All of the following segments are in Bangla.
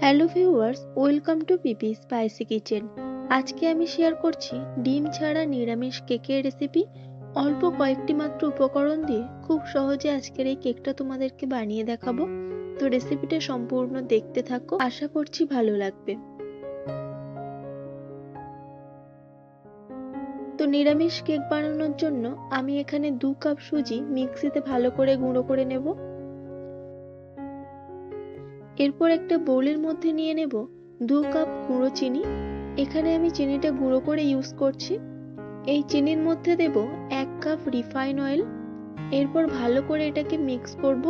Hello viewers, welcome to PP spicy kitchen. আজকে আমি শেয়ার করছি ডিম ছাড়া নিরামিষ কেকের রেসিপি। অল্প কয়েকটি মাত্র উপকরণ দিয়ে খুব সহজে আজকের এই কেকটা তোমাদেরকে বানিয়ে দেখাবো। তো রেসিপিটা সম্পূর্ণ দেখতে থাকো, আশা করছি ভালো লাগবে। তো নিরামিষ কেক বানানোর জন্য আমি এখানে 2 কাপ সুজি মিক্সিতে ভালো করে গুঁড়ো করে নেব। এরপর একটা বোলের মধ্যে নিয়ে নেব 2 কাপ গুঁড়ো চিনি। এখানে আমি চিনিটা গুঁড়ো করে ইউজ করছি। এই চিনির মধ্যে দেব 1 কাপ রিফাইন অয়েল। এরপর ভালো করে এটাকে মিক্স করব।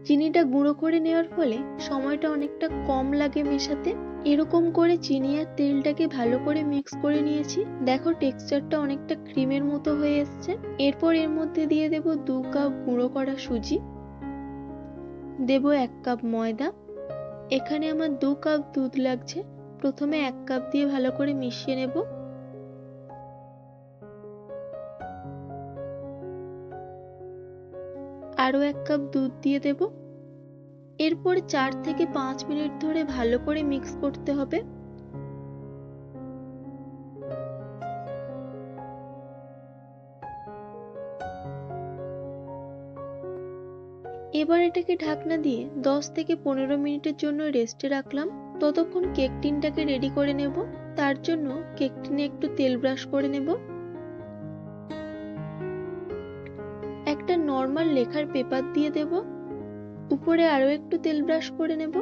চিনিটা গুঁড়ো করে নেওয়ার ফলে সময়টা অনেকটা কম লাগে মেশাতে। এরকম করে চিনি আর তেলটাকে ভালো করে মিক্স করে নিয়েছি। দেখো টেক্সচারটা অনেকটা ক্রিমের মতো হয়ে এসছে। এরপর এর মধ্যে দিয়ে দেব 2 কাপ গুঁড়ো করা সুজি, দেব 1 কাপ ময়দা। এখানে আমার 2 কাপ দুধ লাগছে। প্রথমে 1 কাপ দিয়ে ভালো করে মিশিয়ে নেব। আরো 1 কাপ দুধ দিয়ে দেব। এরপর 4 থেকে 5 মিনিট ধরে ভালো করে মিক্স করতে হবে। এবার এটাকে ঢাকনা দিয়ে 10 থেকে 15 মিনিটের জন্য রেস্টে রাখলাম। ততক্ষণ কেক টিনটাকে রেডি করে নেব। তার জন্য কেক টিনে একটু তেল ব্রাশ করে নেব। একটা নরমাল লেখার পেপার দিয়ে দেব। উপরে আরো একটু তেল ব্রাশ করে নেব।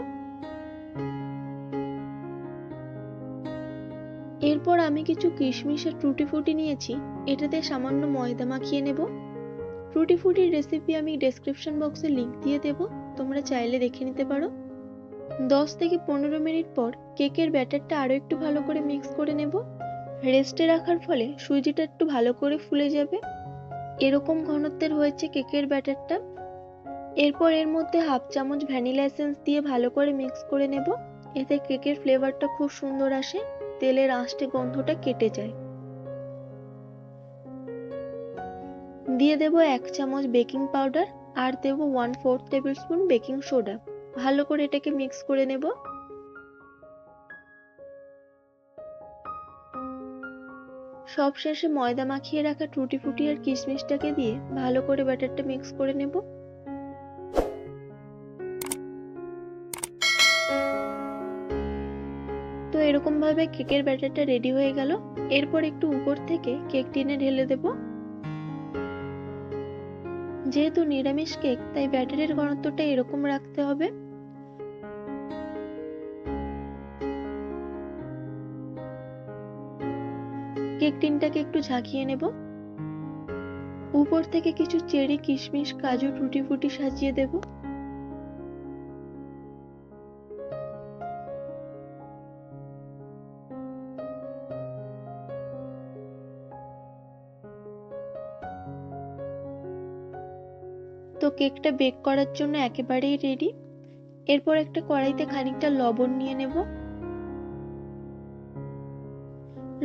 এরপর আমি কিছু কিশমিশ আর টুটি ফুটি নিয়েছি। এটাতে সামান্য ময়দা মাখিয়ে নেব। টুটি ফুটির রেসিপি আমি ডেসক্রিপশন বক্সে লিংক দিয়ে দেব, তোমরা চাইলে দেখে নিতে পারো। 10 থেকে 15 মিনিট পর কেকের ব্যাটারটা আরো একটু ভালো করে মিক্স করে নেব। রেস্টে রাখার ফলে সুজিটা একটু ভালো করে ফুলে যাবে। এরকম ঘনত্বের হয়েছে কেকের ব্যাটারটা। এরপর এর মধ্যে হাফ চামচ ভ্যানিলা এসেন্স দিয়ে ভালো করে মিক্স করে নেব। এতে কেকের ফ্লেভারটা খুব সুন্দর আসে, তেলের আঁশটে গন্ধটা কেটে যায়। দিয়ে দেব 1 চামচ বেকিং পাউডার আর দেব 1/4 টেবিলস্পুন বেকিং সোডা। ভালো করে এটাকে মিক্স করে নেব। সবশেষে ময়দা মাখিয়ে রাখা টুটি ফুটি আর কিশমিশটাকে দিয়ে ভালো করে ব্যাটারটা মিক্স করে নেব। তো এরকম ভাবে কেকের ব্যাটারটা রেডি হয়ে গেল। এরপর একটু উপর থেকে কেক টিনে ঢেলে দেব। যেহেতু নিরামিষ কেক তাই ব্যাটারের ঘনত্বটা এরকম রাখতে হবে। কেক টিনটাকে একটু ঝাঁকিয়ে নেব। উপর থেকে কিছু চেরি, কিশমিশ, কাজু, টুটি ফুটি সাজিয়ে দেব। তো কেকটা বেক করার জন্য একেবারেই রেডি। এরপর একটা কড়াইতে খানিকটা লবণ নিয়ে নেব।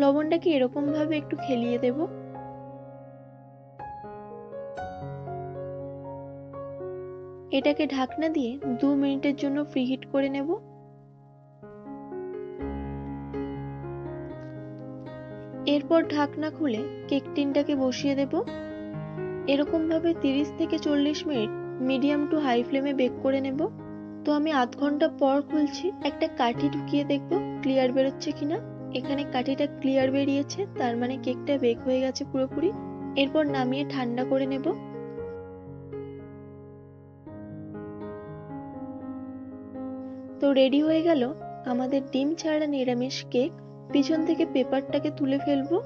লবণটাকে এরকম ভাবে একটু খেলিয়ে দেব। এটাকে ঢাকনা দিয়ে 2 মিনিটের জন্য প্রিহিট করে নেব। এরপর ঢাকনা খুলে কেক টিনটাকে বসিয়ে দেব। এরকম ভাবে 30 থেকে 40 মিনিট মিডিয়াম টু হাই ফ্লেমে বেক করে নেব। তো আমি আধ ঘন্টা পর খুলছি, একটা কাঠি ঢুকিয়ে দেখব ক্লিয়ার বেরোচ্ছে কিনা। এখানে কাঠিটা ক্লিয়ার বেরিয়েছে, তার মানে কেকটা বেক হয়ে গেছে পুরোপুরি। এরপর নামিয়ে ঠান্ডা করে নেব। তো রেডি হয়ে গেল আমাদের ডিম ছাড়া নিরামিষ কেক। পিছন থেকে পেপারটাকে তুলে ফেলবো।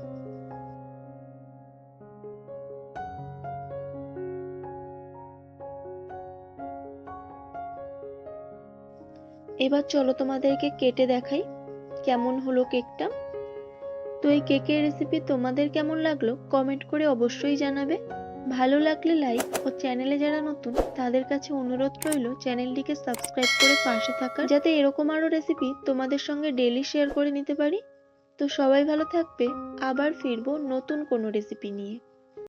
এবার চলো তোমাদেরকে কেটে দেখাই কেমন হলো কেকটা। তো এই কেকের রেসিপি তোমাদের কেমন লাগলো কমেন্ট করে অবশ্যই জানাবে। ভালো লাগলে লাইক ও চ্যানেলে যারা নতুন তাদের কাছে অনুরোধ রইল চ্যানেলটিকে সাবস্ক্রাইব করে পাশে থাকার, যাতে এরকম আরো রেসিপি তোমাদের সঙ্গে ডেইলি শেয়ার করে নিতে পারি। তো সবাই ভালো থাকবে, আবার ফিরবো নতুন কোনো রেসিপি নিয়ে।